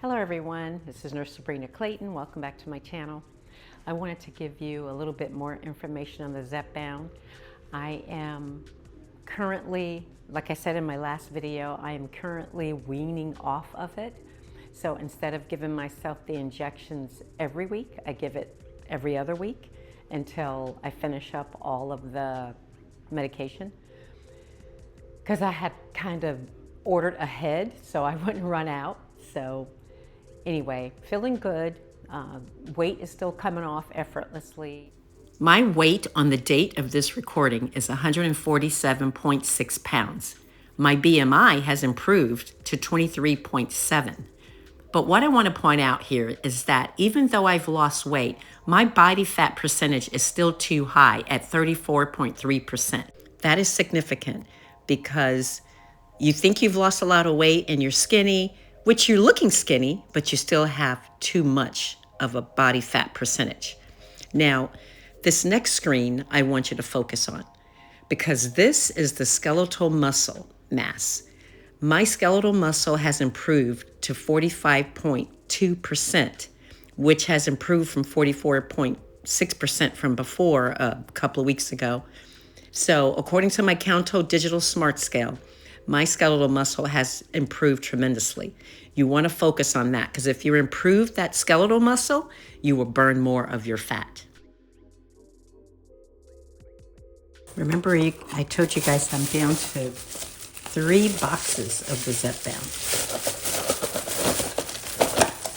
Hello everyone, this is Nurse Sabrina Clayton. Welcome back to my channel. I wanted to give you a little bit more information on the Zepbound. I am currently, like I said in my last video, I am currently weaning off of it. So instead of giving myself the injections every week, I give it every other week until I finish up all of the medication. Because I had kind of ordered ahead so I wouldn't run out. So anyway, feeling good. Weight is still coming off effortlessly. My weight on the date of this recording is 147.6 pounds. My BMI has improved to 23.7. But what I want to point out here is that even though I've lost weight, my body fat percentage is still too high at 34.3%. That is significant because you think you've lost a lot of weight and you're skinny, which you're looking skinny, but you still have too much of a body fat percentage. Now, this next screen I want you to focus on because this is the skeletal muscle mass. My skeletal muscle has improved to 45.2%, which has improved from 44.6% from before a couple of weeks ago. So according to my Counto Digital Smart Scale, my skeletal muscle has improved tremendously. You want to focus on that because if you improve that skeletal muscle, you will burn more of your fat. Remember, I told you guys I'm down to 3 boxes of the Zepbound.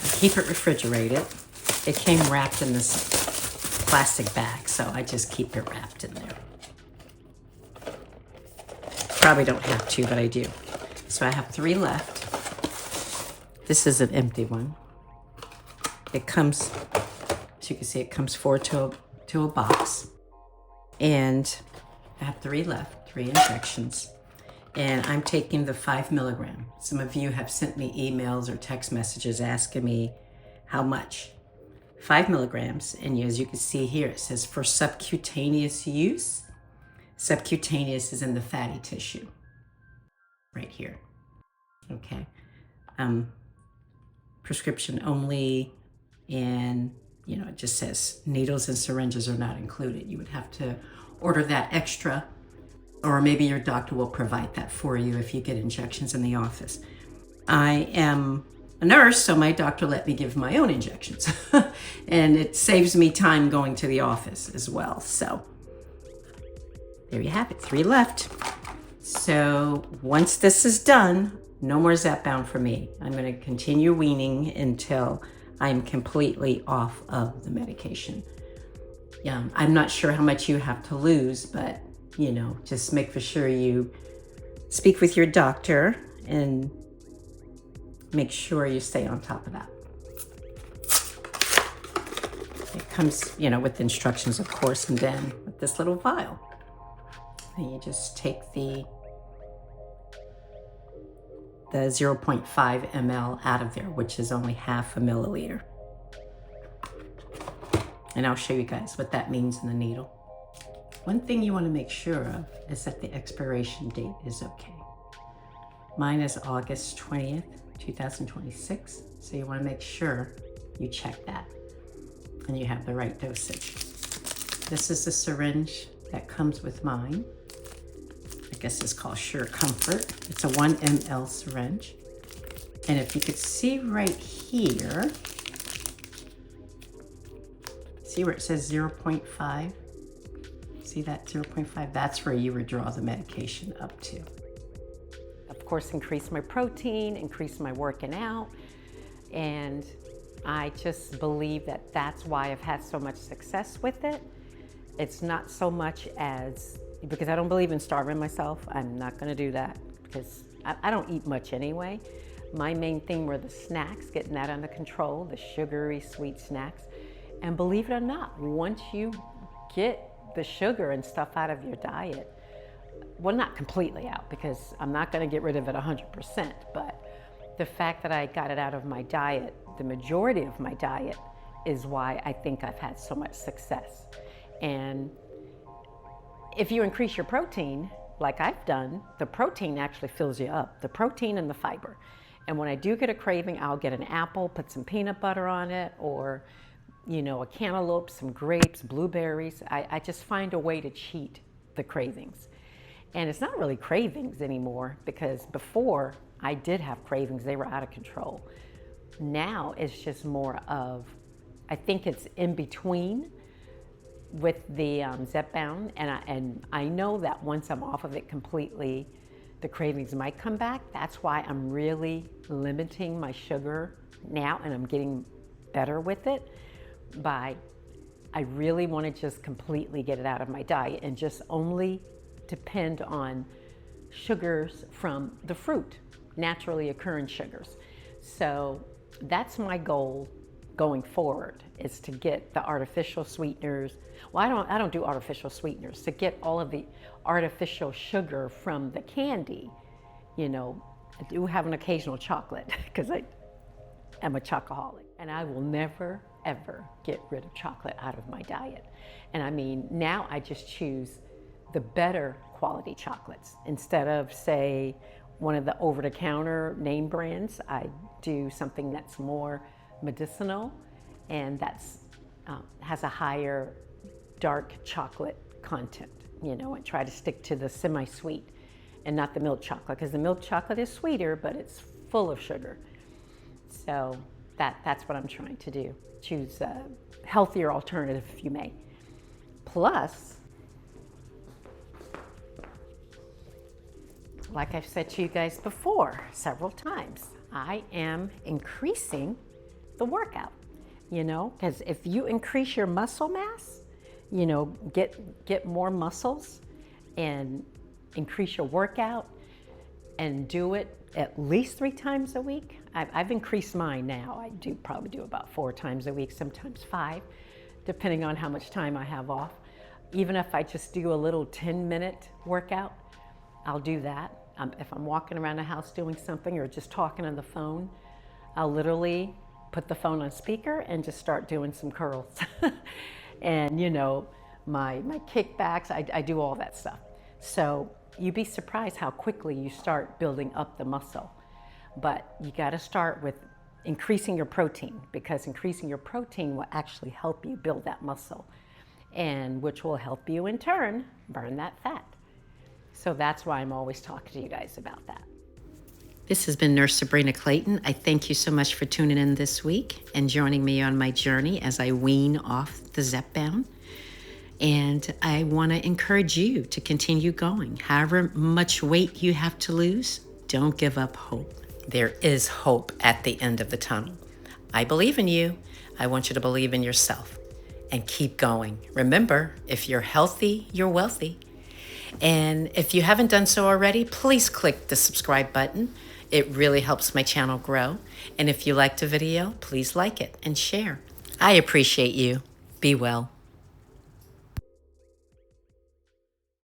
I keep it refrigerated. It came wrapped in this plastic bag, so I just keep it wrapped in there. Probably don't have to, but I do. So I have 3 left. This is an empty one. It comes, as you can see, it comes 4 to a box. And I have 3 left, 3 injections. And I'm taking the 5 milligram. Some of you have sent me emails or text messages asking me how much. 5 milligrams, and as you can see here, it says for subcutaneous use. Subcutaneous is in the fatty tissue, right here. Okay. Prescription only, and it just says needles and syringes are not included. You would have to order that extra, or maybe your doctor will provide that for you if you get injections in the office. I am a nurse, so my doctor let me give my own injections, and it saves me time going to the office as well. So there you have it, 3 left. So once this is done, no more Zepbound for me. I'm going to continue weaning until I'm completely off of the medication. I'm not sure how much you have to lose, but just make for sure you speak with your doctor and make sure you stay on top of that. It comes, with instructions, of course, and then with this little vial. And you just take the 0.5 ml out of there, which is only half a milliliter. And I'll show you guys what that means in the needle. One thing you want to make sure of is that the expiration date is okay. Mine is August 20th, 2026. So you want to make sure you check that and you have the right dosage. This is the syringe that comes with mine. I guess it's called Sure Comfort. It's a 1 ml syringe. And if you could see right here, see where it says 0.5? See that 0.5? That's where you would draw the medication up to. Of course, increase my protein, increase my working out. And I just believe that that's why I've had so much success with it. It's not so much as, because I don't believe in starving myself. I'm not going to do that because I don't eat much anyway. My main thing were the snacks, getting that under control, the sugary, sweet snacks. And believe it or not, once you get the sugar and stuff out of your diet, well, not completely out because I'm not going to get rid of it 100%, but the fact that I got it out of my diet, the majority of my diet, is why I think I've had so much success. And if you increase your protein, like I've done, the protein actually fills you up, the protein and the fiber. And when I do get a craving, I'll get an apple, put some peanut butter on it, or, you know, a cantaloupe, some grapes, blueberries. I just find a way to cheat the cravings. And it's not really cravings anymore, because before I did have cravings, they were out of control. Now it's just more of, I think it's in between with the Zepbound, and I know that once I'm off of it completely, the cravings might come back. That's why I'm really limiting my sugar now, and I'm getting better with it. I really want to just completely get it out of my diet and just only depend on sugars from the fruit, naturally occurring sugars. So that's my goal going forward, is to get the artificial sweeteners. Well, I don't do artificial sweeteners, to get all of the artificial sugar from the candy. You know, I do have an occasional chocolate because I am a chocoholic, and I will never ever get rid of chocolate out of my diet. And I mean, now I just choose the better quality chocolates instead of, say, one of the over-the-counter name brands. I do something that's more medicinal, and that's has a higher dark chocolate content, you know, and try to stick to the semi-sweet and not the milk chocolate, because the milk chocolate is sweeter, but it's full of sugar. So that's what I'm trying to do. Choose a healthier alternative, if you may. Plus, like I've said to you guys before several times, I am increasing the workout, you know, because if you increase your muscle mass, you know, get more muscles and increase your workout and do it at least 3 times a week. I've increased mine now. I probably do about 4 times a week, sometimes 5, depending on how much time I have off. Even if I just do a little 10-minute workout, I'll do that. If I'm walking around the house doing something or just talking on the phone, I'll literally put the phone on speaker and just start doing some curls. And, you know, my kickbacks, I do all that stuff. So you'd be surprised how quickly you start building up the muscle. But you got to start with increasing your protein, because increasing your protein will actually help you build that muscle, and which will help you in turn burn that fat. So that's why I'm always talking to you guys about that. This has been Nurse Sabrina Clayton. I thank you so much for tuning in this week and joining me on my journey as I wean off the Zepbound. And I want to encourage you to continue going. However much weight you have to lose, don't give up hope. There is hope at the end of the tunnel. I believe in you. I want you to believe in yourself and keep going. Remember, if you're healthy, you're wealthy. And if you haven't done so already, please click the subscribe button. It really helps my channel grow. And if you liked the video, please like it and share. I appreciate you. Be well.